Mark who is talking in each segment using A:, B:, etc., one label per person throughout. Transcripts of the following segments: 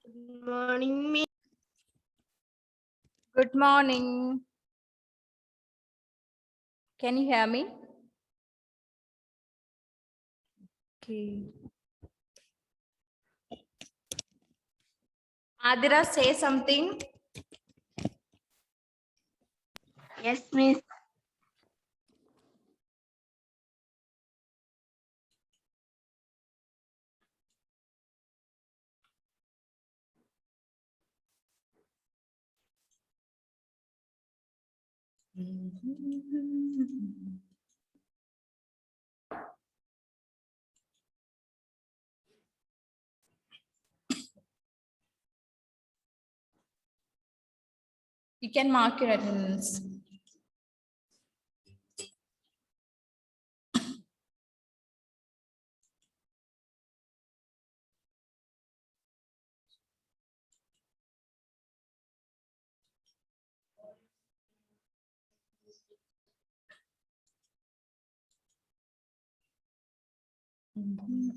A: Good morning, Miss.
B: Good morning. Can you hear me? Okay. Adira, say something.
A: Yes, Miss.
B: You can mark your attendance.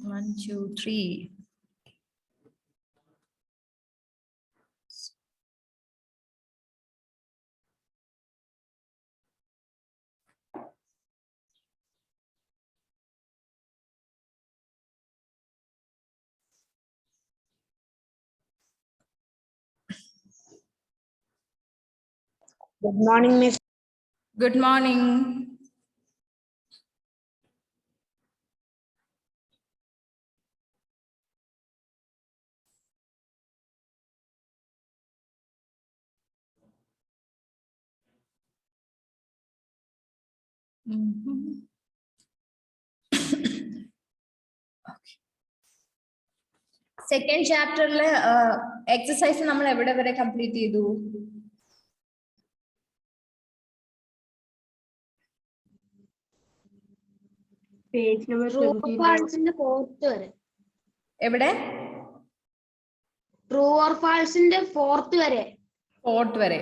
B: One, two, three.
A: Good morning, Miss.
B: Good morning. Second chapter exercise നമ്മൾ എവിടെ വരെ complete ചെയ്തു?
A: Page number 29.
C: Fourth വരെ.
B: എവിടെ?
C: True or ഫാൾസിന്റെ fourth വരെ.
B: Fourth വരെ.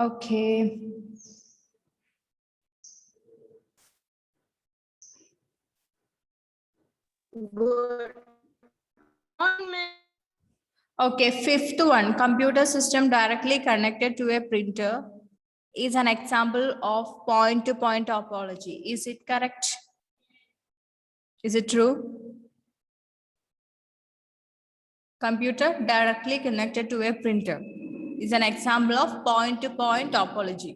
B: Okay.
A: Good morning.
B: Okay, fifth one, computer system directly connected to a printer is an example of point-to-point topology. Is it correct? Is it true? Computer directly connected to a printer is an example of point-to-point topology.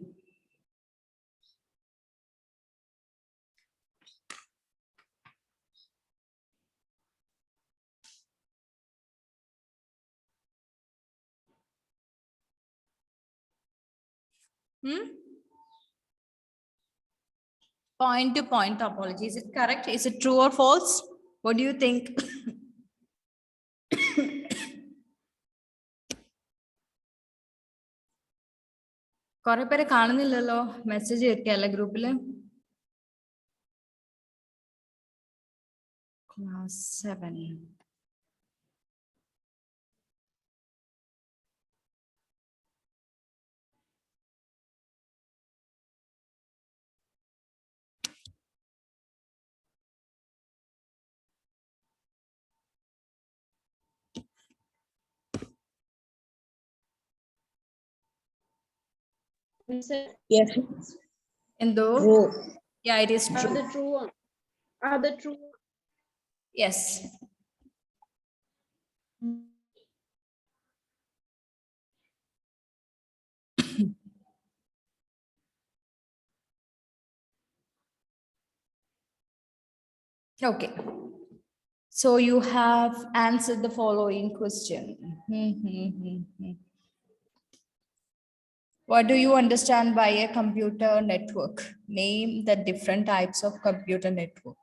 B: Point-to-point topology. Is it correct? Is it true or false? What do you think? കുറെ പേരെ കാണുന്നില്ലല്ലോ, message ചെയ്തിരിക്കല്ലേ ഗ്രൂപ്പില്? Class 7.
A: Yes.
B: എന്തോ?
A: True.
B: Yeah, it is true.
C: അത് true ആണ്. അത് true.
B: Yes. Okay. So you have answered the following question. What do you understand by a computer network? Name the different types of computer network.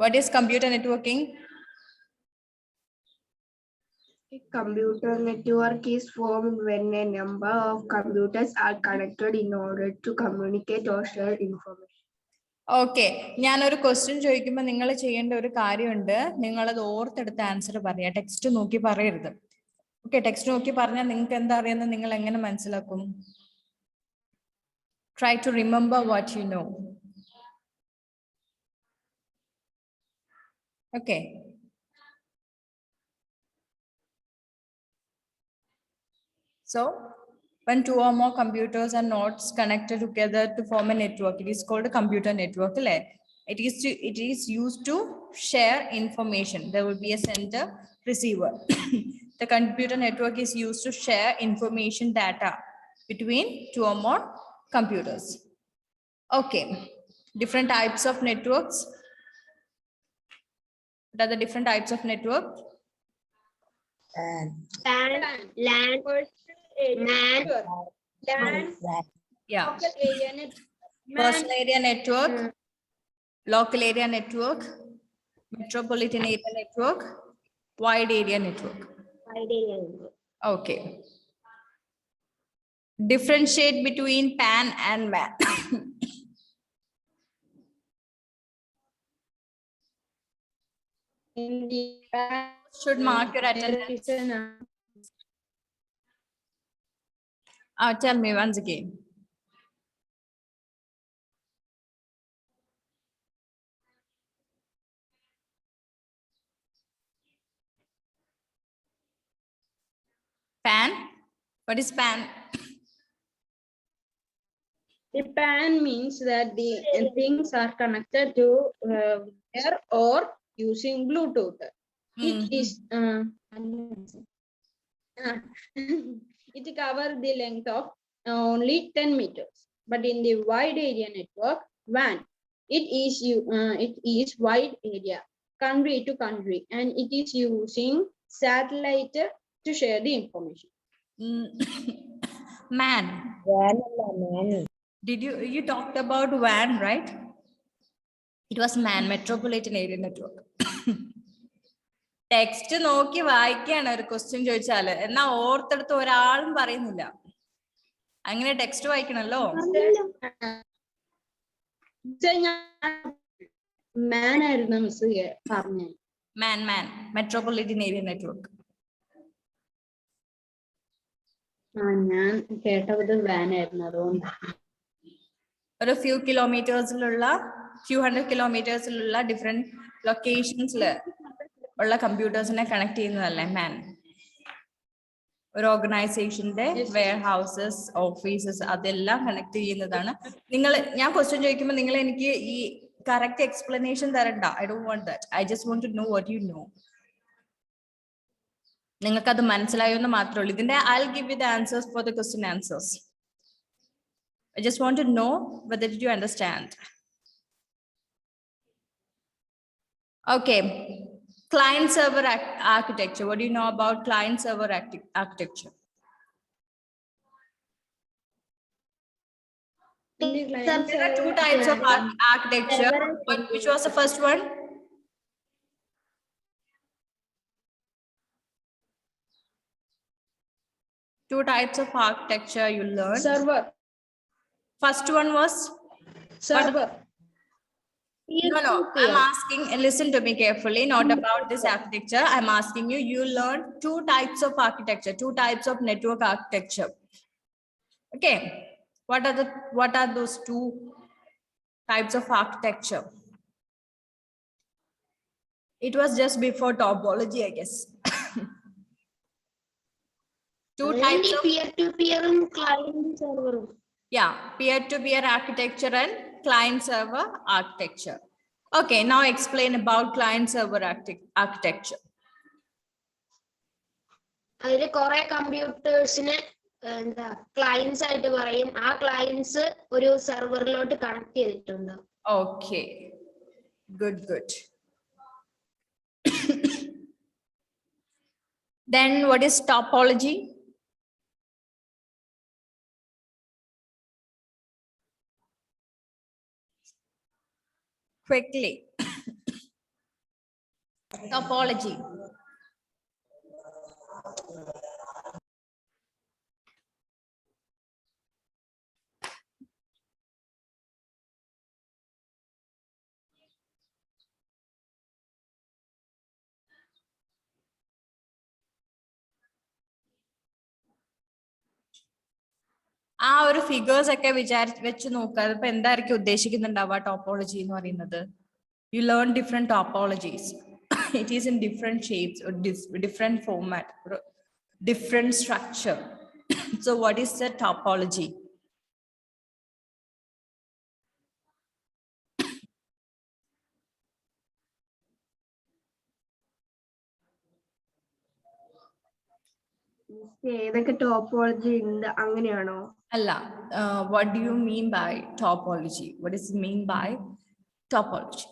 B: What is computer networking?
A: A computer network is formed when a number of computers are connected in order to communicate or share information.
B: Okay, ഞാനൊരു question ചോദിക്കുമ്പോൾ നിങ്ങൾ ചെയ്യേണ്ട ഒരു കാര്യമുണ്ട്. നിങ്ങളത് ഓർത്തെടുത്ത് answer പറയാം, text നോക്കി പറയരുത്. ഓക്കെ, ടെക്സ്റ്റ് നോക്കി പറഞ്ഞാൽ നിങ്ങൾക്ക് എന്താ അറിയുന്നത് നിങ്ങൾ എങ്ങനെ മനസ്സിലാക്കും? Try to remember what you know. Okay. So when two or more computers or nodes connected together to form a network, it is called a computer network. It is used to share information. There will be a sender receiver. The computer network is used to share information data between two or more computers. Okay, different types of networks. What are the different types of network?
C: LAN, LAN, MAN, LAN,
B: Yeah.
C: local area net,
B: Personal
C: MAN,
B: area network, local area network, metropolitan area network, wide area network.
C: wide area network.
B: Okay. Differentiate between PAN and MAN.
C: In the PAN,
B: Should mark your
C: there
B: attendance.
C: is an
B: Tell me once again. PAN? What is PAN?
C: The PAN means that the things are connected to wire or using Bluetooth. It is it covers the length of only 10 meters. But in the wide area network, WAN, it is wide area, country to country, and it is using satellite to share the information.
B: MAN. Did you talked about WAN, right? It was MAN, Metropolitan Area Network. Text നോക്കി വായിക്കാണ് ഒരു question ചോദിച്ചാല് എന്നാ ഓർത്തെടുത്ത് ഒരാളും പറയുന്നില്ല. അങ്ങനെ text വായിക്കണല്ലോ.
C: മാൻ ആയിരുന്നു miss പറഞ്ഞു.
B: MAN metropolitan area network.
C: ഞാൻ കേട്ടത് വാൻ ആയിരുന്നു, അതുകൊണ്ട്.
B: ഒരു ഫ്യൂ ഹൺഡ്രഡ് കിലോമീറ്റേഴ്സിലുള്ള ഡിഫറെന്റ് ലൊക്കേഷൻസിൽ ഉള്ള കമ്പ്യൂട്ടേഴ്സിനെ കണക്ട് ചെയ്യുന്നതല്ലേ മാൻ. ഒരു ഓർഗനൈസേഷന്റെ വെയർ ഹൗസസ്, ഓഫീസസ് അതെല്ലാം കണക്ട് ചെയ്യുന്നതാണ്. ഞാൻ ക്വസ്റ്റ്യൻ ചോദിക്കുമ്പോൾ നിങ്ങൾ എനിക്ക് ഈ കറക്റ്റ് എക്സ്പ്ലനേഷൻ തരണ്ട. I don't want that. I just want to know what you know. നിങ്ങൾക്ക് അത് മനസ്സിലായോ എന്ന് മാത്രമേ ഉള്ളൂ. ഇതിന്റെ I will give you the answers for the question answers. I just want to know whether did you understand. Okay, client server architecture. What do you know about client server architecture? There are two types of architecture. Which was the first one? Two types of architecture you learned.
C: Server.
B: First one was
C: Server.
B: No. I'm asking, listen to me carefully, not about this architecture. I'm asking you, you learned two types of architecture, two types of network architecture. Okay. What are those two types of architecture? It was just before topology, I guess. Two types of
C: peer-to-peer and client server.
B: Yeah, peer-to-peer architecture and client server architecture. Okay, now explain about client server architecture.
C: അതിൽ കുറെ കമ്പ്യൂട്ടേഴ്സിനെ എന്താ clients ആയിട്ട് പറയും. ആ clients ഒരു സെർവറിലോട്ട് connect ചെയ്തിട്ടുണ്ട്.
B: Okay, good. Then what is topology? Quickly. Topology. ആ ഒരു ഫിഗേഴ്സ് ഒക്കെ വെച്ച് നോക്കുക. അതിപ്പോ എന്തായിരിക്കും ഉദ്ദേശിക്കുന്നുണ്ടാവുക ടോപ്പോളജി എന്ന് പറയുന്നത്? You learn different topologies. it is in different shapes or different format, or different structure. So what is the topology?
A: ഏതൊക്കെ ടോപ്പോളജി ഉണ്ട് അങ്ങനെയാണോ?
B: Allah, what do you mean by topology? What does it mean by topology?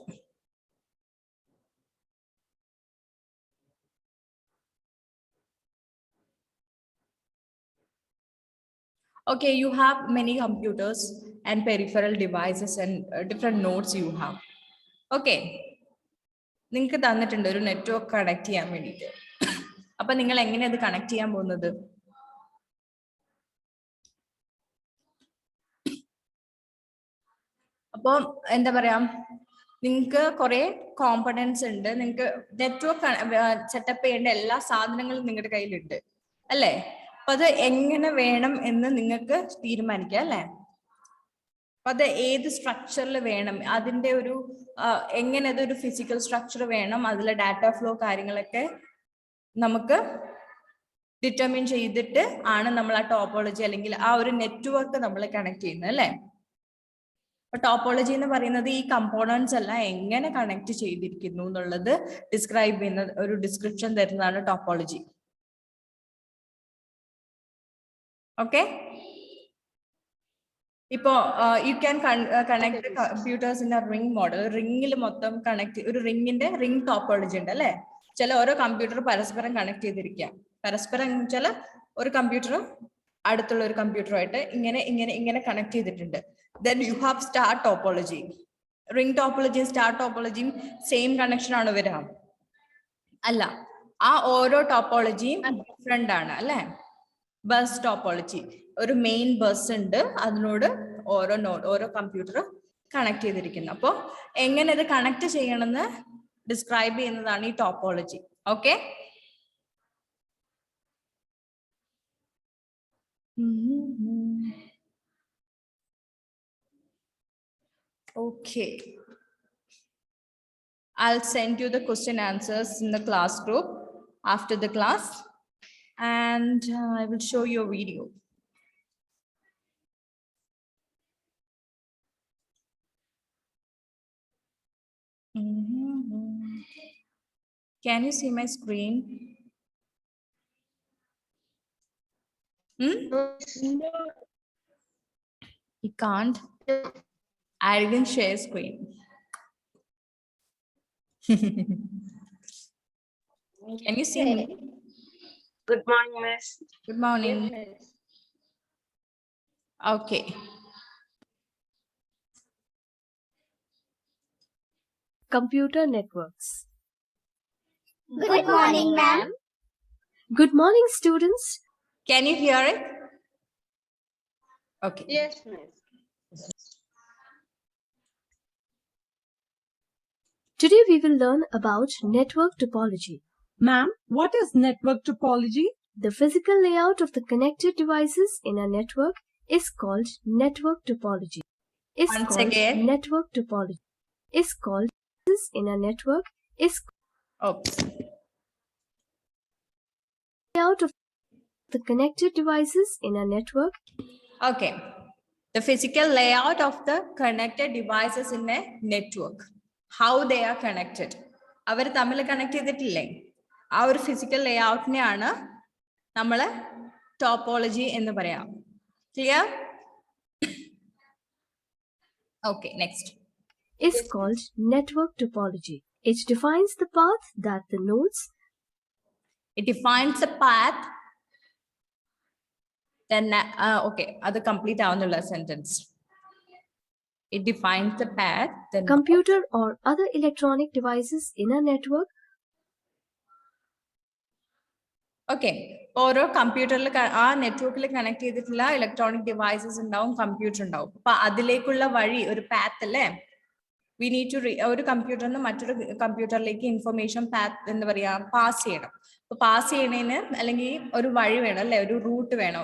B: Okay, you have many computers and peripheral devices and different nodes you have. Okay. നിങ്ങൾക്ക് തന്നിട്ടുണ്ട് ഒരു network connect ചെയ്യാൻ വേണ്ടിയിട്ട്. അപ്പൊ നിങ്ങൾ എങ്ങനെയാ അത് കണക്ട് ചെയ്യാൻ പോകുന്നത്? അപ്പൊ എന്താ പറയാ, നിങ്ങൾക്ക് കുറെ കോമ്പണൻസ് ഉണ്ട്. നിങ്ങൾക്ക് നെറ്റ്വർക്ക് സെറ്റപ്പ് ചെയ്യേണ്ട എല്ലാ സാധനങ്ങളും നിങ്ങളുടെ കയ്യിലുണ്ട് അല്ലേ? അപ്പൊ അത് എങ്ങനെ വേണം എന്ന് നിങ്ങൾക്ക് തീരുമാനിക്കാം അല്ലേ? അപ്പൊ അത് ഏത് സ്ട്രക്ചറിൽ വേണം, അതിന്റെ ഒരു എങ്ങനെ അതൊരു ഫിസിക്കൽ സ്ട്രക്ചർ വേണം, അതിലെ ഡാറ്റ ഫ്ലോ കാര്യങ്ങളൊക്കെ നമുക്ക് ഡിറ്റർമിൻ ചെയ്തിട്ട് ആണ് നമ്മൾ ആ ടോപ്പോളജി അല്ലെങ്കിൽ ആ ഒരു നെറ്റ്വർക്ക് നമ്മൾ കണക്ട് ചെയ്യുന്നത് അല്ലേ? അപ്പൊ ടോപ്പോളജി എന്ന് പറയുന്നത് ഈ കമ്പോണൻസ് എല്ലാം എങ്ങനെ കണക്ട് ചെയ്തിരിക്കുന്നു എന്നുള്ളത് ഡിസ്ക്രൈബ് ചെയ്യുന്ന ഒരു ഡിസ്ക്രിപ്ഷൻ തരുന്നതാണ് ടോപ്പോളജി. ഓക്കെ, ഇപ്പോ you can connect computers in a ring model. റിംഗിൽ മൊത്തം കണക്ട്, ഒരു റിംഗിന്റെ റിംഗ് ടോപ്പോളജി ഉണ്ട് അല്ലെ? ചില ഓരോ കമ്പ്യൂട്ടർ പരസ്പരം കണക്ട് ചെയ്തിരിക്കുക. പരസ്പരം ചില ഒരു കമ്പ്യൂട്ടർ അടുത്തുള്ള ഒരു കമ്പ്യൂട്ടറുമായിട്ട് ഇങ്ങനെ ഇങ്ങനെ ഇങ്ങനെ കണക്ട് ചെയ്തിട്ടുണ്ട്. Then you have star topology. Ring topology, star topology same connection ആണ് വരിക അല്ല? ആ ഓരോ ടോപ്പോളജിയും ഡിഫറെന്റ് ആണ് അല്ലെ? ബസ് ടോപ്പോളജി, ഒരു മെയിൻ ബസ് ഉണ്ട്, അതിനോട് ഓരോ നോഡ് ഓരോ കമ്പ്യൂട്ടർ കണക്ട് ചെയ്തിരിക്കുന്നു. അപ്പൊ എങ്ങനെ ഇത് കണക്ട് ചെയ്യണമെന്ന് ഡിസ്ക്രൈബ് ചെയ്യുന്നതാണ് ഈ topology. Okay, okay, I'll send you the question answers in the class group after the class, and I will show you a video. Can you see my screen? You can't. I didn't share screen. Can you see me?
A: Good morning, miss.
B: Good morning. Okay.
D: Computer networks.
E: Good morning, ma'am.
D: Good morning, students.
B: Can you hear it? Okay.
C: Yes, miss.
D: Today we will learn about network topology.
F: Ma'am, what is network topology?
D: The physical layout of the connected devices in a network is called network topology.
B: Once again.
D: Network topology is called in a network is
B: Oops.
D: layout of the connected devices in a network.
B: Okay. The physical layout of the connected devices in a network. How they are connected. അവർ തമ്മിൽ connect ചെയ്തിട്ടില്ലേ? ആ ഒരു physical ലേഔട്ടിനെയാണ് നമ്മൾ topology എന്ന് പറയാം. Clear? Okay, next.
D: Is called network topology. It defines the path that the nodes.
B: It defines the path. Then, okay, അത് complete ആവുന്നുള്ള sentence. It defines the path. Then
D: Computer or other electronic devices in a network.
B: Okay, ഓരോ കമ്പ്യൂട്ടറിൽ ആ നെറ്റ്വർക്കിൽ connect ചെയ്തിട്ടുള്ള electronic devices ഉണ്ടാവും, computer ഉണ്ടാവും. അപ്പൊ അതിലേക്കുള്ള വഴി ഒരു പാത്ത് അല്ലേ? വി നീഡ് ടു ഒരു കമ്പ്യൂട്ടറിൽ നിന്ന് മറ്റൊരു കമ്പ്യൂട്ടറിലേക്ക് ഇൻഫർമേഷൻ പാത്ത് എന്താ പറയാ പാസ് ചെയ്യണം. അപ്പൊ പാസ് ചെയ്യണതിന് അല്ലെങ്കിൽ ഒരു വഴി വേണം അല്ലെ? ഒരു റൂട്ട് വേണം,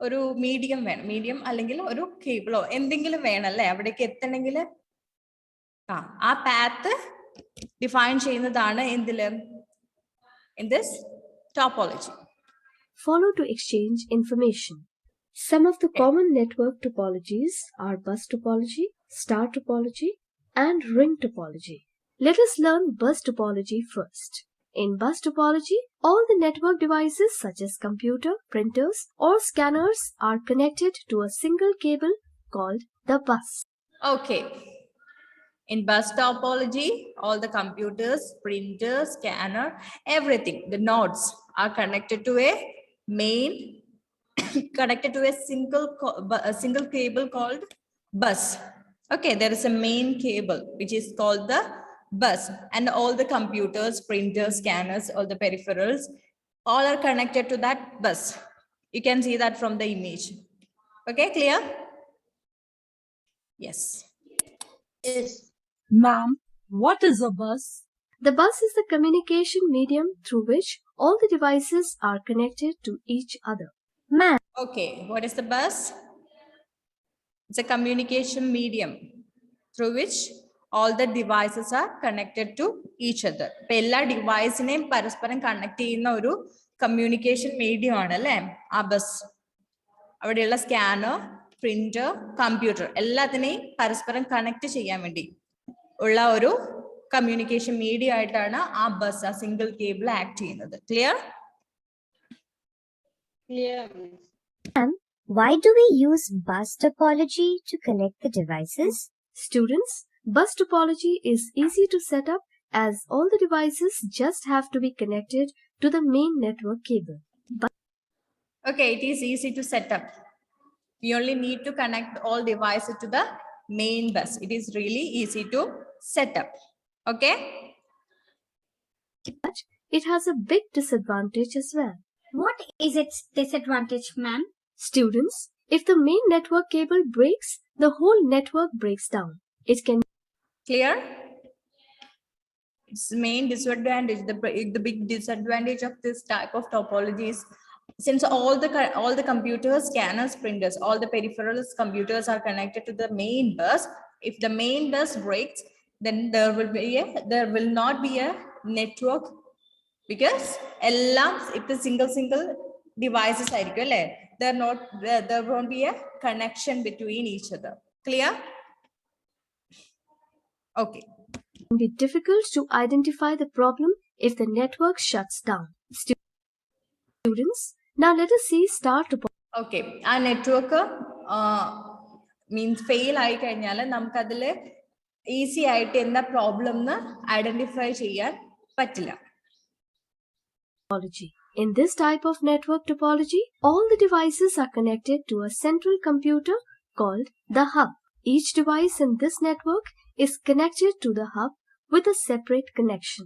B: ഒരു മീഡിയം വേണം. മീഡിയം അല്ലെങ്കിൽ ഒരു കേബിളോ എന്തെങ്കിലും വേണം അല്ലെ അവിടേക്ക് എത്തണമെങ്കിൽ. ആ പാത്ത് ഡിഫൈൻ ചെയ്യുന്നതാണ് എന്തില് in this topology.
D: Follow to exchange information. Some of the common network topologies are bus topology, star topology, and ring topology. Let us learn bus topology first. In bus topology, all the network devices such as computer, printers, or scanners are connected to a single cable called the bus.
B: Okay. In bus topology, all the computers, printers, scanner, everything, the nodes are connected to a main, connected to a single cable called bus. Okay, there is a main cable which is called the bus, and all the computers, printers, scanners, all the peripherals, all are connected to that bus. You can see that from the image. Okay, clear? Yes.
C: Yes.
F: Ma'am, what is a bus?
D: The bus is the communication medium through which all the devices are connected to each other.
B: Okay, what is the bus? It's a communication medium through which all the devices are connected to each other. ഇപ്പൊ എല്ലാ ഡിവൈസിനെയും പരസ്പരം connect ചെയ്യുന്ന ഒരു communication medium ആണ് അല്ലേ ആ bus. അവിടെയുള്ള scanner, printer, computer എല്ലാത്തിനെയും പരസ്പരം കണക്ട് ചെയ്യാൻ വേണ്ടി ഉള്ള ഒരു കമ്മ്യൂണിക്കേഷൻ മീഡിയം ആയിട്ടാണ് ആ ബസ്, ആ സിംഗിൾ കേബിൾ ആക്ട് ചെയ്യുന്നത്. Clear?
C: Clear.
E: Why do we use bus topology to connect the devices?
D: Students, bus topology is easy to set up as all the devices just have to be connected to the main network cable.
B: Okay, it is easy to set up. We only need to connect all devices to the main bus. It is really easy to set up. Okay?
D: But it has a big disadvantage as well.
E: What is its disadvantage, ma'am?
D: Students, if the main network cable breaks, the whole network breaks down. It can
B: Clear? Its main disadvantage, the big disadvantage of this type of topology is, since all the computers, scanners, printers, all the peripherals, computers are connected to the main bus. If the main bus breaks, then there will not be a network, because if the single devices ആയിരിക്കും അല്ലേ, there won't be a connection between each other. Clear? Okay.
D: be difficult to identify the problem if the network shuts down. Students, now let us see star topology.
B: Okay, ആ network means fail ആയി കഴിഞ്ഞാൽ നമുക്ക് അതിൽ easy ആയിട്ട് എന്താ problem എന്ന് identify ചെയ്യാൻ പറ്റില്ല.
D: In this type of network topology, all the devices are connected to a central computer called the hub. Each device in this network is connected to the hub with a separate connection.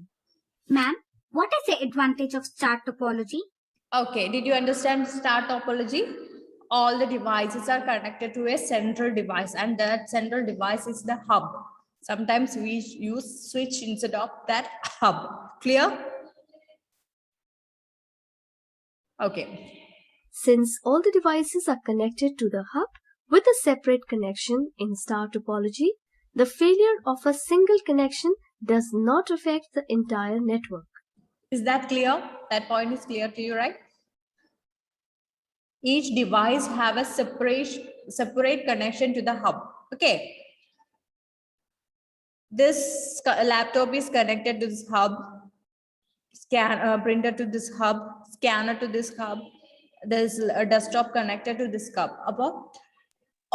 E: Ma'am, what is the advantage of star topology?
B: Okay, did you understand star topology? All the devices are connected to a central device, and that central device is the hub. Sometimes we use switch instead of that hub. Clear? Okay.
D: Since all the devices are connected to the hub with a separate connection in star topology, the failure of a single connection does not affect the entire network.
B: Is that clear? That point is clear to you, right? Each device have a separate connection to the hub. Okay. This laptop is connected to this hub, printer to this hub, scanner to this hub. There's a desktop connected to this hub.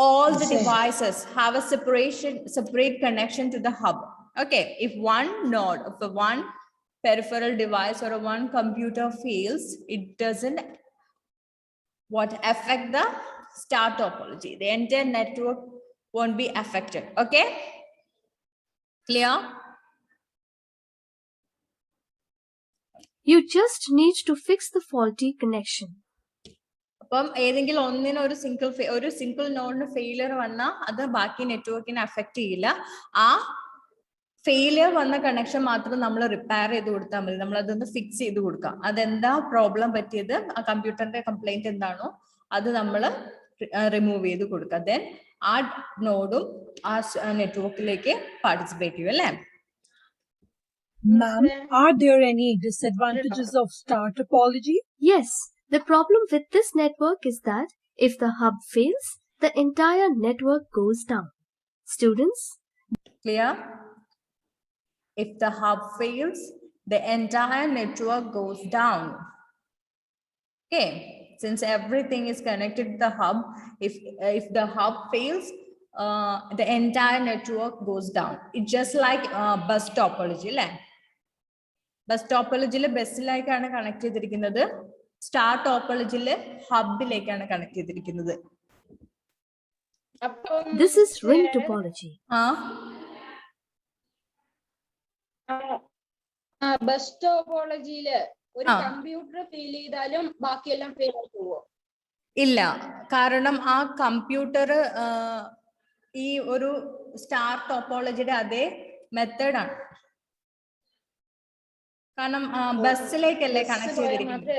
B: All the devices have a separate connection to the hub. Okay, if one node of one peripheral device or one computer fails, it doesn't affect the star topology. The entire network won't be affected. Okay, clear?
D: You just need to fix the faulty connection.
B: അപ്പം ഏതെങ്കിലും ഒന്നിന് ഒരു single നോഡിന് failure വന്നാൽ അത് ബാക്കി നെറ്റ്വർക്കിനെ affect ചെയ്യില്ല. ആ ഫെയിലിയർ വന്ന കണക്ഷൻ മാത്രം നമ്മൾ റിപ്പയർ ചെയ്ത് കൊടുത്താൽ മതി. നമ്മൾ അതൊന്ന് ഫിക്സ് ചെയ്ത് കൊടുക്കാം. അതെന്താ പ്രോബ്ലം പറ്റിയത്, ആ കമ്പ്യൂട്ടറിന്റെ കംപ്ലൈന്റ് എന്താണോ അത് നമ്മൾ റിമൂവ് ചെയ്ത് കൊടുക്കുക. ദെൻ ആ നോഡും ആ നെറ്റ്വർക്കിലേക്ക് പാർട്ടിസിപ്പേറ്റ് ചെയ്യും അല്ലേ.
F: Ma'am, are there any disadvantages of star topology?
D: Yes, the problem with this network is that if the hub fails, the entire network goes down. Students,
B: Clear? If the hub fails, the entire network goes down. Okay, since everything is connected to the hub, if the hub fails, the entire network goes down. It's just like bus topology, right? Bus topology ബസ്സിലേക്കാണ് connect ചെയ്തിരിക്കുന്നത്. Star ടോപ്പോളജിയിൽ ഹബിലേക്കാണ് connect ചെയ്തിരിക്കുന്നത്.
D: this is ring topology.
C: Bus ടോപ്പോളജിയില് ഒരു computer fail ചെയ്താലും ബാക്കിയെല്ലാം fail ആയി പോവോ?
B: ഇല്ല, കാരണം ആ കമ്പ്യൂട്ടർ ഈ ഒരു സ്റ്റാർ ടോപ്പോളജിയുടെ അതേ മെത്തേഡാണ്. കാരണം ബസ്സിലേക്കല്ലേ കണക്ട് ചെയ്തിരിക്കുന്നത്.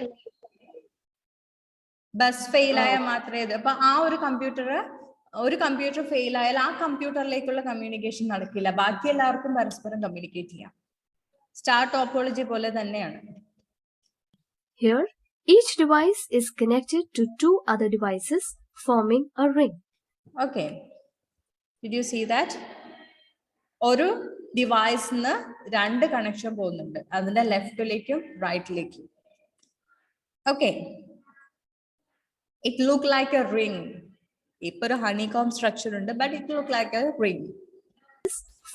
B: ബസ് ഫെയിൽ ആയാൽ മാത്രമേ ഇത്. അപ്പൊ ആ ഒരു കമ്പ്യൂട്ടർ ഫെയിൽ ആയാൽ ആ കമ്പ്യൂട്ടറിലേക്കുള്ള കമ്മ്യൂണിക്കേഷൻ നടക്കില്ല. ബാക്കി എല്ലാവർക്കും പരസ്പരം കമ്മ്യൂണിക്കേറ്റ് ചെയ്യാം. സ്റ്റാർ ടോപ്പോളജി പോലെ തന്നെയാണ്.
D: Here, each device is connected to two other devices, forming a ring.
B: Okay, did you see that? ഒരു ഡിവൈസിന് രണ്ട് കണക്ഷൻ പോകുന്നുണ്ട്, അതിന്റെ ലെഫ്റ്റിലേക്കും റൈറ്റിലേക്കും. Okay, it look like a ring. ഇപ്പൊ ഒരു ഹണികോം സ്ട്രക്ചർ ഉണ്ട്, but it look like a ring.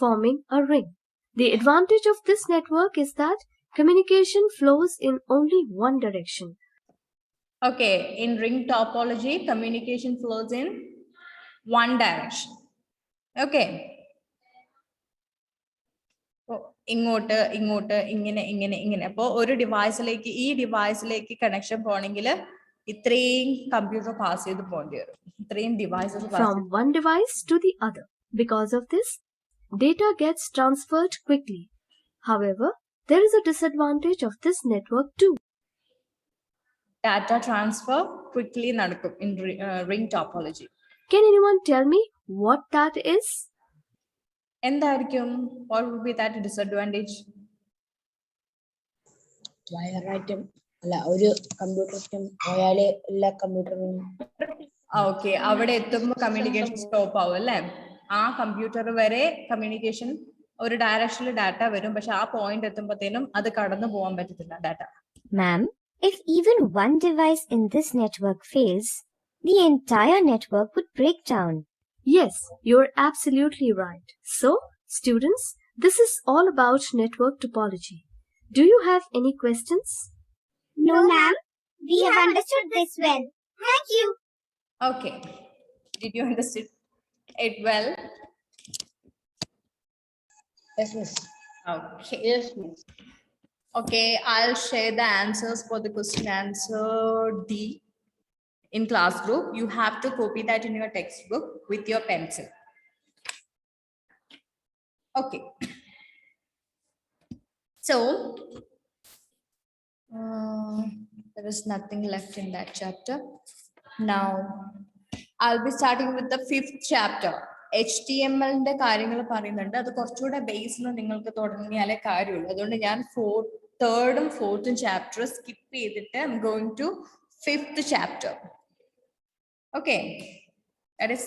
D: Forming a ring. The advantage of this network is that communication flows in only one direction.
B: Okay, in ring topology, communication flows in one direction. Okay. ഇങ്ങോട്ട് ഇങ്ങോട്ട് ഇങ്ങനെ ഇങ്ങനെ ഇങ്ങനെ. അപ്പോൾ ഒരു ഡിവൈസിലേക്ക് ഈ ഡിവൈസിലേക്ക് connection പോകണമെങ്കിൽ ഇത്രയും കമ്പ്യൂട്ടർ പാസ് ചെയ്ത് പോകേണ്ടി വരും. ഇത്രയും devices
D: from one device to the other. Because of this, data gets transferred quickly. However, there is a disadvantage of this network too.
B: Data transfer quickly നടക്കും in ring topology.
D: Can anyone tell me what that is?
B: എന്തായിരിക്കും? What would be that disadvantage?
G: വയറായിട്ടും അല്ല ഒരു computer പോയാല് എല്ലാ കമ്പ്യൂട്ടറും
B: okay, അവിടെ എത്തുമ്പോൾ communication stop ആവും അല്ലേ? ആ കമ്പ്യൂട്ടർ വരെ കമ്മ്യൂണിക്കേഷൻ ഒരു ഡയറക്ഷനിൽ ഡാറ്റ വരും, പക്ഷെ ആ പോയിന്റ് എത്തുമ്പോഴത്തേനും അത് കടന്നു പോകാൻ പറ്റത്തില്ല data.
E: Ma'am, if even one device in this network fails, the entire network would break down.
D: Yes, you're absolutely right. So, students, this is all about network topology. Do you have any questions?
E: No, ma'am. We have understood this well. Thank you.
B: Okay, did you understand it well?
G: Yes, miss.
B: Okay.
C: Yes, miss.
B: Okay, I'll share the answers for the question answer D in class group. You have to copy that in your textbook with your pencil. Okay. So, there is nothing left in that chapter. Now, I'll be starting with the 5th chapter. HTML ന്റെ കാര്യങ്ങൾ പറയുന്നുണ്ട്. അത് കുറച്ചുകൂടെ ബേസിൽ നിങ്ങൾക്ക് തുടങ്ങിയാലേ കാര്യമുള്ളൂ. അതുകൊണ്ട് ഞാൻ 3rd ഉം 4th ചാപ്റ്റർ സ്കിപ്പ് ചെയ്തിട്ട് I'm going to 5th chapter. Okay, that is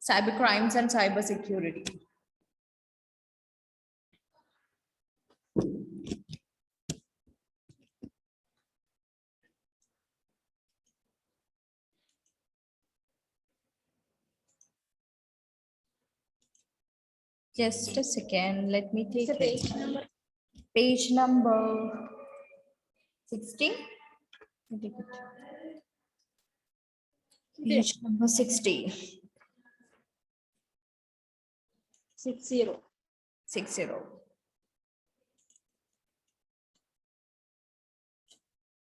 B: cyber crimes and cyber security. Just a second, let me take
C: The page number.
B: Page number 60. Page number 60.
C: 60.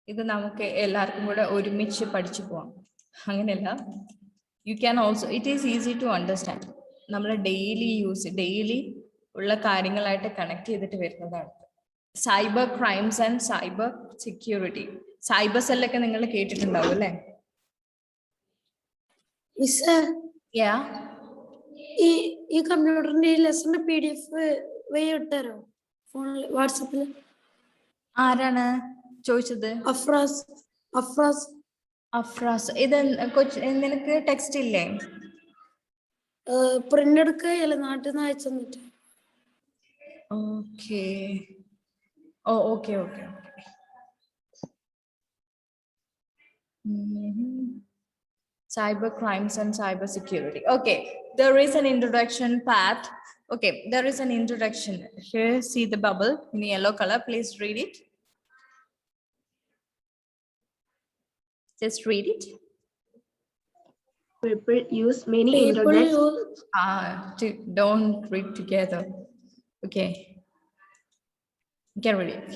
B: ഇത് നമുക്ക് എല്ലാവർക്കും കൂടെ ഒരുമിച്ച് പഠിച്ചു പോവാം. അങ്ങനെയല്ല, you can also, it is easy to understand. നമ്മൾ daily ഉള്ള കാര്യങ്ങളായിട്ട് കണക്ട് ചെയ്തിട്ട് വരുന്നതാണ്. Cyber crimes and cyber security. Cyber സെല്ലൊക്കെ നിങ്ങൾ കേട്ടിട്ടുണ്ടാവും അല്ലേ?
H: മിസ്, ഈ കമ്പ്യൂട്ടറിന്റെ ലെസന്റെ PDF വഴി ഇട്ടുതരോ? വാട്സപ്പിൽ
B: ആരാണ് ചോദിച്ചത്?
H: അഫ്രാസ് അഫ്രാസ്
B: അഫ്രാസ്. ഇത് നിനക്ക് ടെക്സ്റ്റ് ഇല്ലേ?
H: പ്രിന്റ് എടുക്കുകയല്ല, നാട്ടിൽ നിന്ന് അയച്ചു തന്നിട്ട്.
B: Okay. Oh okay okay. Cyber crimes and cyber security. Okay, there is an introduction part. Okay, there is an introduction. Here, see the bubble in yellow color. Please read it. Just read it.
A: People use many
H: People
A: internet.
H: use
B: Don't read together. Okay. You can read it.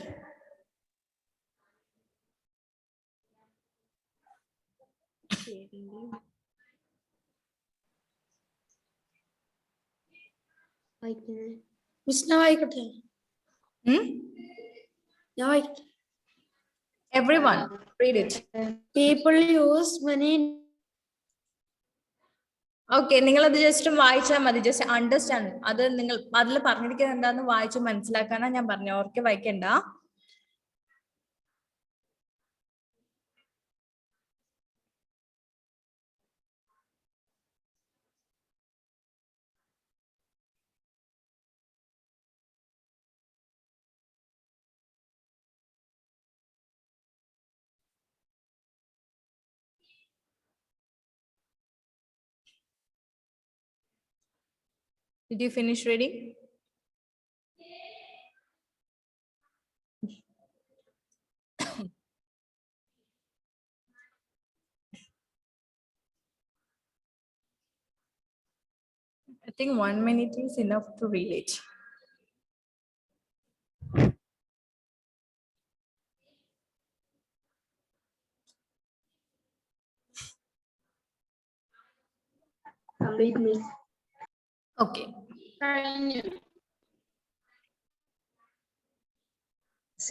H: Miss ഞാൻ വായിക്കട്ടെ? ഞാൻ വായിക്കട്ടെ.
B: Everyone, read it.
H: People use many.
B: Okay, നിങ്ങൾ അത് just വായിച്ചാൽ മതി. Just understand. അത് നിങ്ങൾ അതിൽ പറഞ്ഞിരിക്കുന്നത് എന്താന്ന് വായിച്ച് മനസ്സിലാക്കാനാ ഞാൻ പറഞ്ഞു. ഓർക്കെ വായിക്കണ്ട. Did you finish reading? I think 1 minute is enough to read it.
A: Complete, miss.
B: Okay.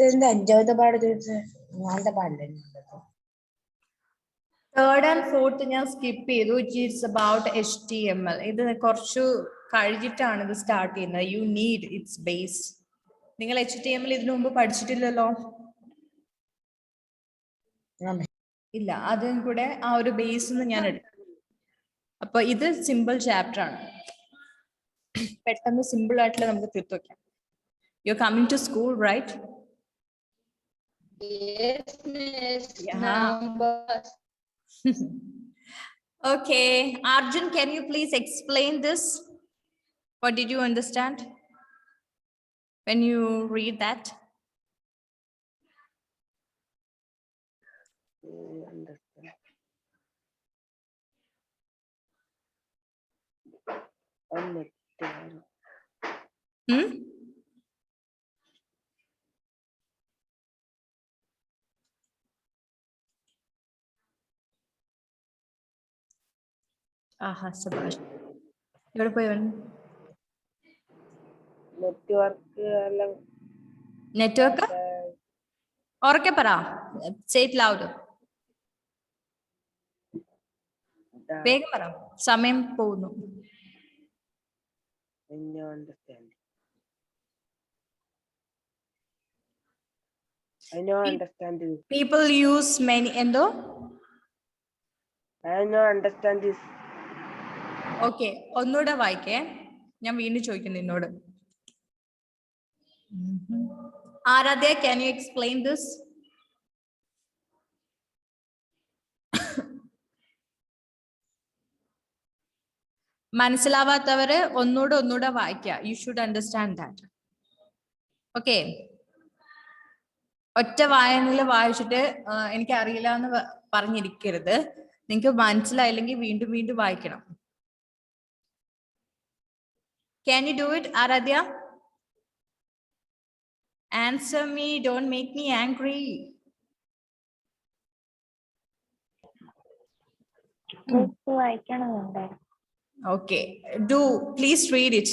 G: എന്താ അഞ്ചാമത്തെ പാഠം ചോദിച്ചത്? നാളത്തെ പാടില്ലേ?
B: തേർഡ് ആൻഡ് ഫോർത്ത് ഞാൻ സ്കിപ്പ് ചെയ്തു. It's about HTML. ഇത് കുറച്ചു കഴിഞ്ഞിട്ടാണ് ഇത് സ്റ്റാർട്ട് ചെയ്യുന്നത്. You need it's base. നിങ്ങൾ HTML ഇതിനു മുമ്പ് പഠിച്ചിട്ടില്ലല്ലോ? ഇല്ല, അതും കൂടെ ആ ഒരു ബേസ് ഞാൻ എടുത്തു. അപ്പൊ ഇത് സിമ്പിൾ ചാപ്റ്റർ ആണ്. പെട്ടെന്ന് സിമ്പിൾ ആയിട്ടുള്ള നമുക്ക് തീർത്തു വെക്കാം. You are coming to school, right?
C: Yes, miss.
B: Yeah.
C: Numbers.
B: Okay, Arjun, can you please explain this? What did you understand when you read that? Aha, Sabash. You're going. Network? Orke para. Say it louder. Vegam para. Samayam povunu.
I: I know understand this.
B: People use many endo.
I: I know understand this.
B: Okay, ഒന്നുകൂടെ വായിക്കേ. ഞാൻ വീണ്ടും ചോദിക്കുന്നു നിന്നോട്. Aradhya, can you explain this? മനസ്സിലാവാത്തവര് ഒന്നുകൂടെ വായിക്കുക. You should understand that. Okay. ഒറ്റ വായനയിൽ വായിച്ചിട്ട് എനിക്ക് അറിയില്ല എന്ന് പറഞ്ഞിരിക്കരുത്. നിങ്ങൾക്ക് മനസ്സിലായില്ലെങ്കിൽ വീണ്ടും വീണ്ടും വായിക്കണം. Can you do it, Aradhya? Answer me, don't make me angry. Okay, do please read it.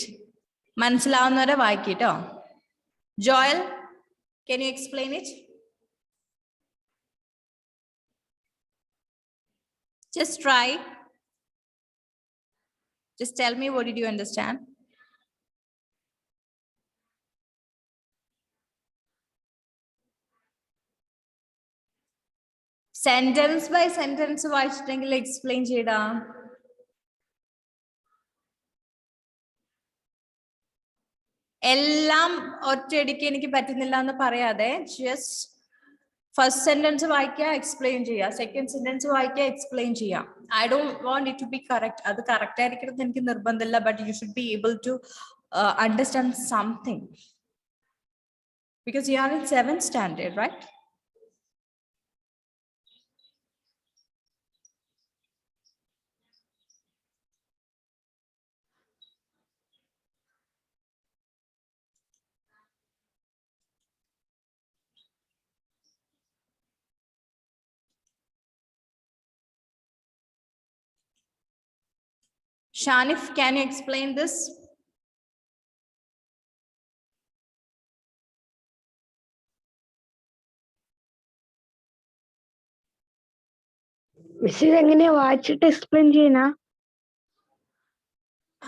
B: മനസ്സിലാവുന്നവരെ വായിക്കട്ടോ. Joel, can you explain it? Just try. Just tell me, what did you understand? Sentence by sentence വായിച്ചിട്ടെങ്കിൽ explain ചെയ്താ. എല്ലാം ഒറ്റയടിക്ക് എനിക്ക് പറ്റുന്നില്ല എന്ന് പറയാതെ just first sentence വായിക്കുക, explain ചെയ്യുക, സെക്കൻഡ് സെന്റൻസ് വായിക്കുക, എക്സ്പ്ലെയിൻ ചെയ്യാം. I don't want it to be correct. അത് കറക്റ്റ് ആയിരിക്കണം എന്ന് എനിക്ക് നിർബന്ധമില്ല, but you should be able to understand something because you are in 7th standard, right? Shanif, can you explain this?
I: Miss എങ്ങനെയാ വായിച്ചിട്ട് explain ചെയ്യണ?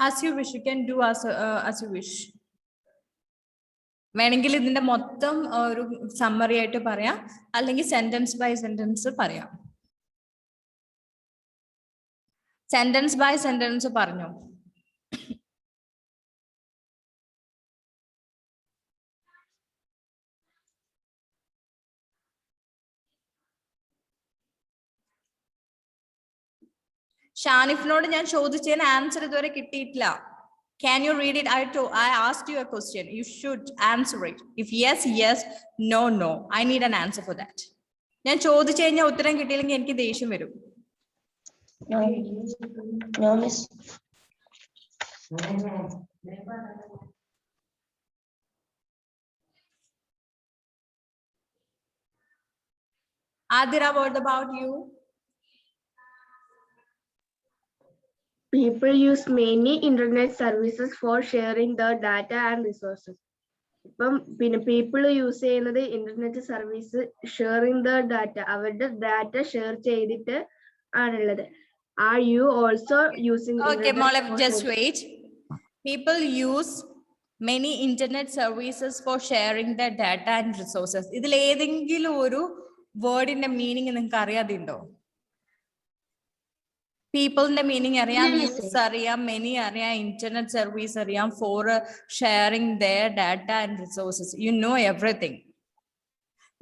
B: As you wish, you can do as you wish. വേണമെങ്കിൽ ഇതിന്റെ മൊത്തം ഒരു summary ആയിട്ട് പറയാം, അല്ലെങ്കിൽ സെന്റൻസ് ബൈ സെന്റൻസ് പറയാം. സെന്റൻസ് ബൈ സെന്റൻസ് പറഞ്ഞു. ഷാനിഫിനോട് ഞാൻ ചോദിച്ചതിന് ആൻസർ ഇതുവരെ കിട്ടിയിട്ടില്ല. Can you read it? I asked you a question. You should answer it. If yes, yes. No, no. I need an answer for that. ഞാൻ ചോദിച്ചു കഴിഞ്ഞാൽ ഉത്തരം കിട്ടിയില്ലെങ്കിൽ എനിക്ക് ദേഷ്യം വരും.
G: No, miss.
B: Adira, what about you?
A: People use many internet services for sharing the data and resources. ഇപ്പം പിന്നെ people യൂസ് ചെയ്യുന്നത് internet service sharing the data, അവരുടെ ഡാറ്റ ഷെയർ ചെയ്തിട്ട് ആണുള്ളത്. Are you also using?
B: Okay, Molly, just wait. People use many internet services for sharing their data and resources. ഇതിൽ ഏതെങ്കിലും ഒരു വേർഡിന്റെ മീനിങ് നിങ്ങൾക്ക് അറിയാതുണ്ടോ? പീപ്പിളിന്റെ മീനിങ് അറിയാം, യൂസ് അറിയാം, മെനി അറിയാം, ഇന്റർനെറ്റ് സർവീസ് അറിയാം, for sharing their data and resources. You know everything.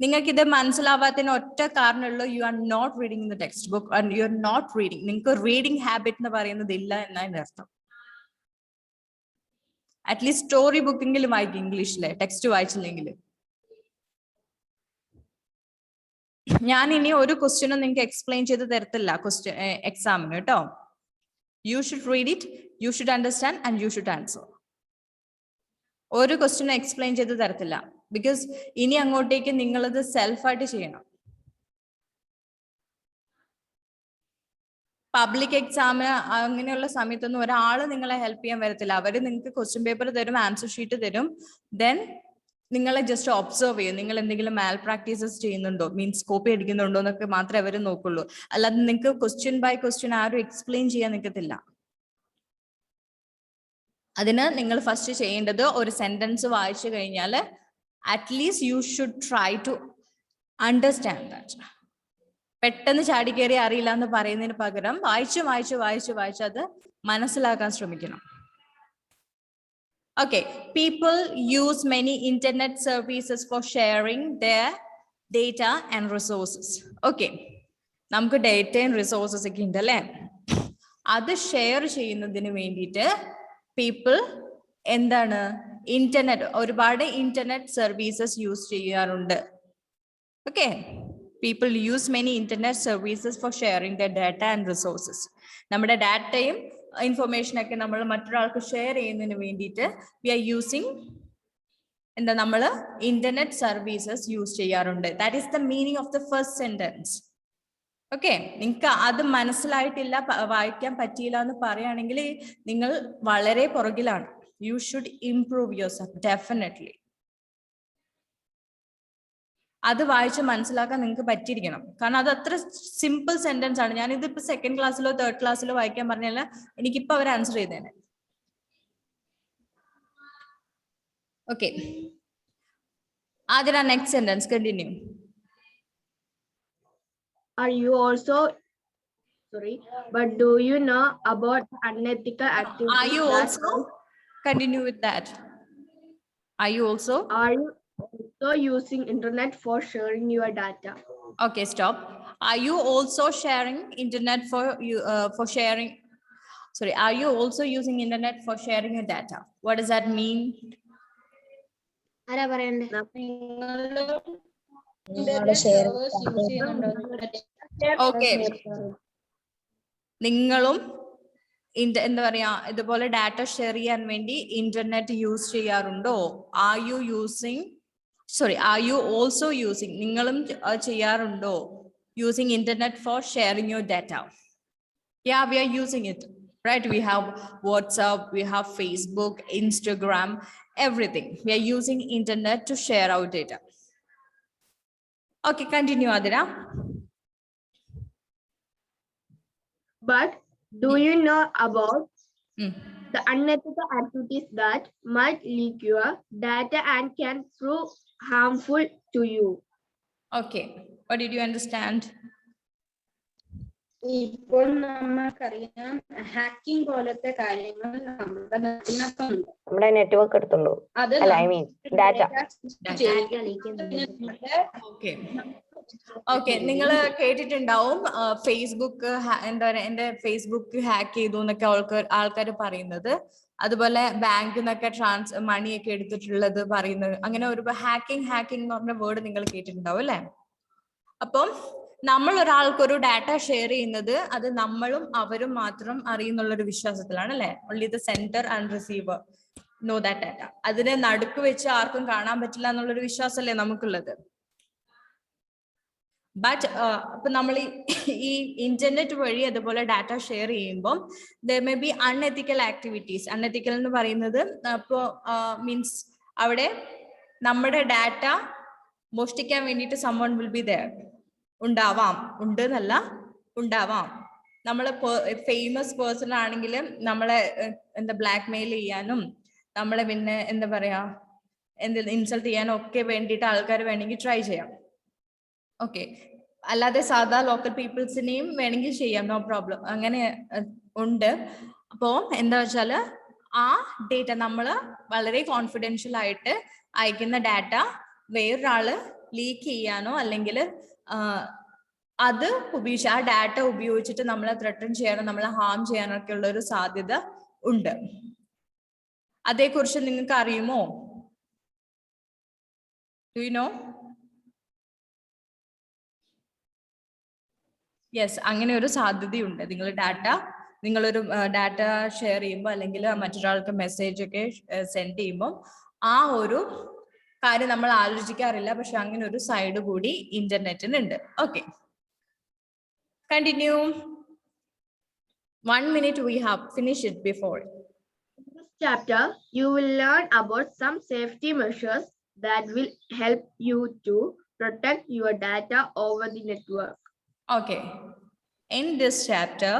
B: നിങ്ങൾക്ക് ഇത് മനസ്സിലാവാത്തതിന് ഒറ്റ കാരണമുള്ളൂ, you are not reading the text book and you are not reading. നിങ്ങൾക്ക് റീഡിംഗ് ഹാബിറ്റ് എന്ന് പറയുന്നത് ഇല്ല എന്നതിന്റെ അർത്ഥം. അറ്റ്ലീസ്റ്റ് സ്റ്റോറി ബുക്കെങ്കിലും വായിക്കും ഇംഗ്ലീഷിലെ, ടെക്സ്റ്റ് വായിച്ചില്ലെങ്കിൽ. ഞാൻ ഇനി ഒരു ക്വസ്റ്റ്യനും നിങ്ങൾക്ക് എക്സ്പ്ലെയിൻ ചെയ്ത് തരത്തില്ല ക്വസ്റ്റ്യൻ എക്സാമിന് കേട്ടോ. You should read it, you should understand and you should answer. ഒരു ക്വസ്റ്റ്യനും എക്സ്പ്ലെയിൻ ചെയ്ത് തരത്തില്ല, ബിക്കോസ് ഇനി അങ്ങോട്ടേക്ക് നിങ്ങളത് സെൽഫായിട്ട് ചെയ്യണം. പബ്ലിക് എക്സാമിന് അങ്ങനെയുള്ള സമയത്തൊന്നും ഒരാൾ നിങ്ങളെ ഹെൽപ്പ് ചെയ്യാൻ വരത്തില്ല. അവർ നിങ്ങൾക്ക് ക്വസ്റ്റ്യൻ പേപ്പർ തരും, ആൻസർ ഷീറ്റ് തരും, ദെൻ നിങ്ങളെ ജസ്റ്റ് ഒബ്സർവ് ചെയ്യും. നിങ്ങൾ എന്തെങ്കിലും മാൽ പ്രാക്ടീസസ് ചെയ്യുന്നുണ്ടോ, മീൻസ് കോപ്പി അടിക്കുന്നുണ്ടോ എന്നൊക്കെ മാത്രമേ അവർ നോക്കുള്ളൂ. അല്ലാതെ നിങ്ങൾക്ക് ക്വസ്റ്റ്യൻ ബൈ ക്വസ്റ്റ്യൻ ആരും എക്സ്പ്ലെയിൻ ചെയ്യാൻ നിൽക്കത്തില്ല. അതിന് നിങ്ങൾ ഫസ്റ്റ് ചെയ്യേണ്ടത് ഒരു സെന്റൻസ് വായിച്ചു കഴിഞ്ഞാൽ at least you should try to understand that. പെട്ടെന്ന് ചാടിക്കേറി അറിയില്ല എന്ന് പറയുന്നതിന് പകരം വായിച്ച് വായിച്ച് വായിച്ച് വായിച്ച് അത് മനസ്സിലാക്കാൻ ശ്രമിക്കണം. Okay, people use many internet services for sharing their data and resources. Okay, നമുക്ക് ഡേറ്റയും റിസോഴ്സസ് ഒക്കെ ഉണ്ട് അല്ലേ? അത് ഷെയർ ചെയ്യുന്നതിന് വേണ്ടിയിട്ട് പീപ്പിൾ എന്താണ് ഇന്റർനെറ്റ്, ഒരുപാട് ഇന്റർനെറ്റ് സർവീസസ് യൂസ് ചെയ്യാറുണ്ട്. Okay, people use many internet services for sharing the data and resources. നമ്മുടെ ഡാറ്റയും ഇൻഫർമേഷൻ ഒക്കെ നമ്മൾ മറ്റൊരാൾക്ക് ഷെയർ ചെയ്യുന്നതിന് വേണ്ടിയിട്ട് വി ആർ യൂസിങ് എന്താ, നമ്മൾ ഇന്റർനെറ്റ് സർവീസസ് യൂസ് ചെയ്യാറുണ്ട്. That is the meaning of the first sentence. Okay, നിങ്ങൾക്ക് അത് മനസ്സിലായിട്ടില്ല, വായിക്കാൻ പറ്റിയില്ല എന്ന് പറയുകയാണെങ്കിൽ നിങ്ങൾ വളരെ പുറകിലാണ്. You should improve yourself definitely. അത് വായിച്ച് മനസ്സിലാക്കാൻ നിങ്ങൾക്ക് പറ്റിയിരിക്കണം. കാരണം അത് അത്ര സിമ്പിൾ സെന്റൻസ് ആണ്. ഞാനിതിപ്പോ സെക്കൻഡ് ക്ലാസ്സിലോ തേർഡ് ക്ലാസ്സിലോ വായിക്കാൻ പറഞ്ഞാൽ എനിക്കിപ്പോ അവർ ആൻസർ ചെയ്തേനെ. ഓക്കെ, ആദ്യം next sentence continue.
A: Are you also, sorry, but do you know about unethical activities?
B: Are you
A: that
B: also? Continue with that. Are you also?
A: Are you also using internet for sharing your data?
B: Okay, stop. Are you also sharing internet for sharing? Sorry, are you also using internet for sharing your data? What does that mean?
H: ആരാ പറയണ്ടേ?
G: നിങ്ങളുടെ share
C: use ചെയ്യുന്നുണ്ടോ?
B: Okay. നിങ്ങളും എന്താ പറയാ ഇതുപോലെ data share ചെയ്യാൻ വേണ്ടി ഇന്റർനെറ്റ് യൂസ് ചെയ്യാറുണ്ടോ? Are you using are you also using നിങ്ങളും ചെയ്യാറുണ്ടോ using internet four sharing your data? Yeah, we are using it, right? We have WhatsApp, we have Facebook, Instagram, everything. We are using internet to share our data. Okay, continue, Adira.
A: But do you know about the unethical activities that might leak your data and can prove harmful to you?
B: Okay, what did you understand?
C: ഇപ്പോൾ നമുക്കറിയാം hacking പോലത്തെ കാര്യങ്ങൾ നമ്മുടെ നെറ്റിനകത്തുണ്ട്.
G: നമ്മുടെ network എടുത്തുള്ളൂ.
C: അത്
G: അല്ല, I mean data.
B: Okay, നിങ്ങൾ കേട്ടിട്ടുണ്ടാവും ഫേസ്ബുക്ക് എന്താ പറയാ എന്റെ ഫേസ്ബുക്ക് ഹാക്ക് ചെയ്തു എന്നൊക്കെ ആൾക്കാർ പറയുന്നത്. അതുപോലെ ബാങ്കിൽ നിന്നൊക്കെ മണിയൊക്കെ എടുത്തിട്ടുള്ളത് പറയുന്നത്. അങ്ങനെ ഒരു ഹാക്കിംഗ് എന്ന് പറഞ്ഞ വേർഡ് നിങ്ങൾ കേട്ടിട്ടുണ്ടാവും അല്ലെ? അപ്പം നമ്മൾ ഒരാൾക്കൊരു ഡാറ്റ ഷെയർ ചെയ്യുന്നത് അത് നമ്മളും അവരും മാത്രം അറിയുന്നുള്ളൊരു വിശ്വാസത്തിലാണ് അല്ലെ? Only the sender and receiver know that data. അതിനെ നടുക്ക് വെച്ച് ആർക്കും കാണാൻ പറ്റില്ല എന്നുള്ളൊരു വിശ്വാസമല്ലേ നമുക്കുള്ളത്. ബട്ട് ഇപ്പൊ നമ്മൾ ഈ ഇന്റർനെറ്റ് വഴി അതുപോലെ ഡാറ്റ ഷെയർ ചെയ്യുമ്പോൾ there may be unethical activities. Unethical എന്ന് പറയുന്നത് ഇപ്പോ മീൻസ് അവിടെ നമ്മുടെ ഡാറ്റ മോഷ്ടിക്കാൻ വേണ്ടിയിട്ട് someone will be there. ഉണ്ടാവാം, ഉണ്ട് എന്നല്ല, ഉണ്ടാവാം. നമ്മള് ഫേമസ് പേഴ്സൺ ആണെങ്കിൽ നമ്മളെ എന്താ ബ്ലാക്ക് മെയിൽ ചെയ്യാനും നമ്മളെ പിന്നെ എന്താ പറയാ ഇൻസൾട്ട് ചെയ്യാനും ഒക്കെ വേണ്ടിയിട്ട് ആൾക്കാർ വേണമെങ്കിൽ ട്രൈ ചെയ്യാം. ഓക്കെ, അല്ലാതെ സാധാ ലോക്കൽ പീപ്പിൾസിനെയും വേണമെങ്കിൽ ചെയ്യാം, നോ പ്രോബ്ലം. അങ്ങനെ ഉണ്ട്. അപ്പോ എന്താ വെച്ചാല് ആ ഡേറ്റ നമ്മൾ വളരെ കോൺഫിഡൻഷ്യൽ ആയിട്ട് അയക്കുന്ന ഡാറ്റ വേറൊരാള് ലീക്ക് ചെയ്യാനോ അല്ലെങ്കിൽ അത് ആ ഡാറ്റ ഉപയോഗിച്ചിട്ട് നമ്മളെ ത്രെട്ടൺ ചെയ്യാനോ നമ്മളെ ഹാം ചെയ്യാനോ ഒക്കെ ഉള്ള ഒരു സാധ്യത ഉണ്ട്. അതേക്കുറിച്ച് നിങ്ങൾക്ക് അറിയുമോ? Do you know? യെസ്, അങ്ങനെ ഒരു സാധ്യതയുണ്ട്. നിങ്ങളൊരു ഡാറ്റ ഷെയർ ചെയ്യുമ്പോൾ അല്ലെങ്കിൽ മറ്റൊരാൾക്ക് മെസ്സേജ് ഒക്കെ സെൻഡ് ചെയ്യുമ്പോൾ ആ ഒരു കാര്യം നമ്മൾ ആലോചിക്കാറില്ല. പക്ഷെ അങ്ങനെ ഒരു സൈഡ് കൂടി ഇന്റർനെറ്റിനുണ്ട്. Okay, continue. 1 minute we have finished it before.
A: In this chapter, you will learn about some safety measures that will help you to protect your data over the network.
B: Okay, in this chapter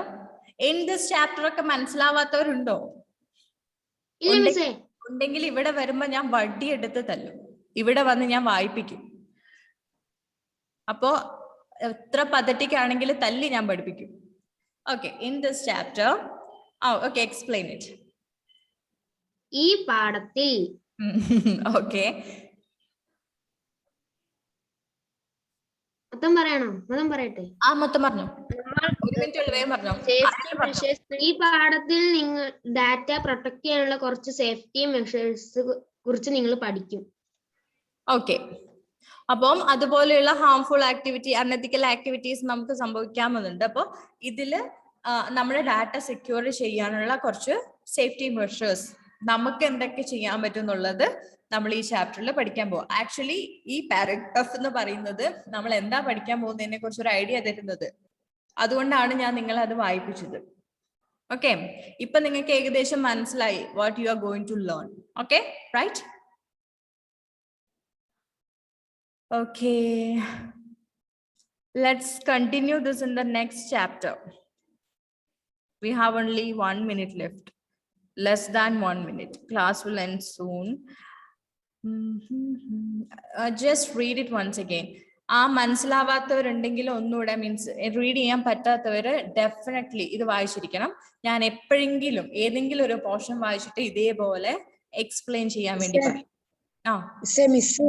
B: ഒക്കെ മനസ്സിലാവാത്തവരുണ്ടോ? ഉണ്ടെങ്കിൽ ഇവിടെ വരുമ്പോ ഞാൻ വടി എടുത്ത് തല്ലും. ഇവിടെ വന്ന് ഞാൻ വായിപ്പിക്കും. അപ്പോ എത്ര പതറ്റിക് ആണെങ്കിൽ തല്ലി ഞാൻ പഠിപ്പിക്കും. Okay, in this chapter okay, explain it.
H: ഈ പാഠത്തിൽ
B: ഓക്കെ,
H: മൊത്തം പറയണോ? മൊത്തം പറയട്ടെ?
B: മൊത്തം പറഞ്ഞു. ഒരു മിനിറ്റ് ഉള്ളു, വേഗം പറഞ്ഞോ.
H: ഈ പാഠത്തിൽ നിങ്ങൾ ഡാറ്റ പ്രൊട്ടക്ട് ചെയ്യാനുള്ള കുറച്ച് സേഫ്റ്റി മെഷേഴ്സ് കുറിച്ച് നിങ്ങൾ പഠിക്കും.
B: ഓക്കെ, അപ്പം അതുപോലെയുള്ള ഹാംഫുൾ ആക്ടിവിറ്റി, അൺഎത്തിക്കൽ ആക്ടിവിറ്റീസ് നമുക്ക് സംഭവിക്കാമെന്നുണ്ട്. അപ്പോൾ ഇതില് നമ്മുടെ ഡാറ്റ സെക്യൂർ ചെയ്യാനുള്ള കുറച്ച് സേഫ്റ്റി മെഷേഴ്സ് നമുക്ക് എന്തൊക്കെ ചെയ്യാൻ പറ്റും എന്നുള്ളത് നമ്മൾ ഈ ചാപ്റ്ററിൽ പഠിക്കാൻ പോകും. ആക്ച്വലി ഈ പാരഗ്രാഫ് എന്ന് പറയുന്നത് നമ്മൾ എന്താ പഠിക്കാൻ പോകുന്നതിനെ കുറിച്ച് ഒരു ഐഡിയ തരുന്നത്. അതുകൊണ്ടാണ് ഞാൻ നിങ്ങളെ അത് വായിപ്പിച്ചത്. ഓക്കെ, ഇപ്പൊ നിങ്ങൾക്ക് ഏകദേശം മനസ്സിലായി what you are going to learn. Okay, right? Okay, let's continue this in the next chapter. We have only 1 minute left, less than 1 minute. Class will end soon. Just read it once again. ആ മനസ്സിലാവാത്തവരുണ്ടെങ്കിൽ ഒന്നുകൂടെ means read ചെയ്യാൻ പറ്റാത്തവര് definitely ഇത് വായിച്ചിരിക്കണം. ഞാൻ എപ്പോഴെങ്കിലും ഏതെങ്കിലും ഒരു portion വായിച്ചിട്ട് ഇതേപോലെ എക്സ്പ്ലെയിൻ ചെയ്യാൻ വേണ്ടി പറയും. ആ
G: മിസ്